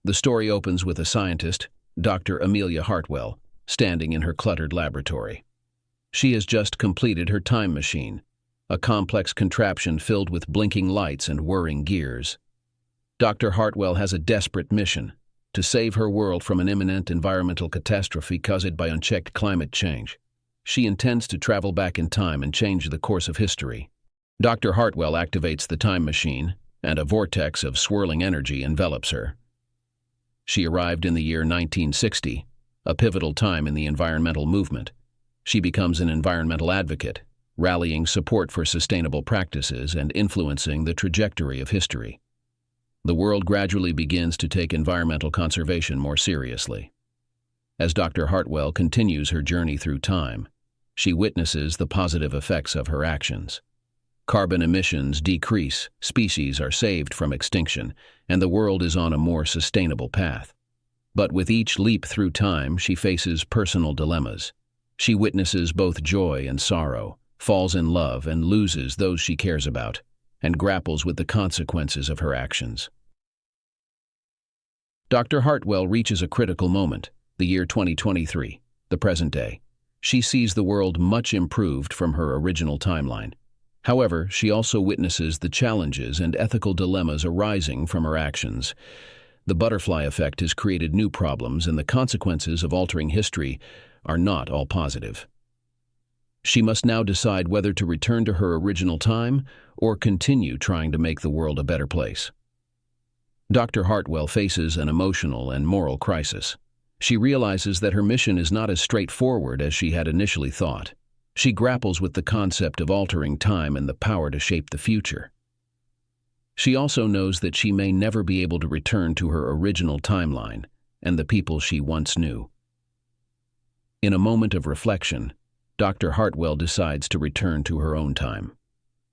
The story opens with a scientist, Dr. Amelia Hartwell, standing in her cluttered laboratory. She has just completed her time machine, a complex contraption filled with blinking lights and whirring gears. Dr. Hartwell has a desperate mission: to save her world from an imminent environmental catastrophe caused by unchecked climate change. She intends to travel back in time and change the course of history. Dr. Hartwell activates the time machine, and a vortex of swirling energy envelops her. She arrived in the year 1960, a pivotal time in the environmental movement. She becomes an environmental advocate, rallying support for sustainable practices and influencing the trajectory of history. The world gradually begins to take environmental conservation more seriously. As Dr. Hartwell continues her journey through time, she witnesses the positive effects of her actions. Carbon emissions decrease, species are saved from extinction, and the world is on a more sustainable path. But with each leap through time, she faces personal dilemmas. She witnesses both joy and sorrow, falls in love and loses those she cares about, and grapples with the consequences of her actions. Dr. Hartwell reaches a critical moment, the year 2023, the present day. She sees the world much improved from her original timeline. However, she also witnesses the challenges and ethical dilemmas arising from her actions. The butterfly effect has created new problems, and the consequences of altering history are not all positive. She must now decide whether to return to her original time or continue trying to make the world a better place. Dr. Hartwell faces an emotional and moral crisis. She realizes that her mission is not as straightforward as she had initially thought. She grapples with the concept of altering time and the power to shape the future. She also knows that she may never be able to return to her original timeline and the people she once knew. In a moment of reflection, Dr. Hartwell decides to return to her own time.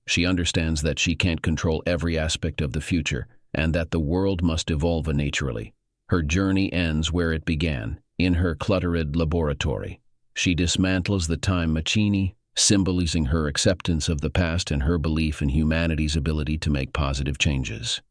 She understands that she can't control every aspect of the future and that the world must evolve naturally. Her journey ends where it began, in her cluttered laboratory. She dismantles the time machine, symbolizing her acceptance of the past and her belief in humanity's ability to make positive changes.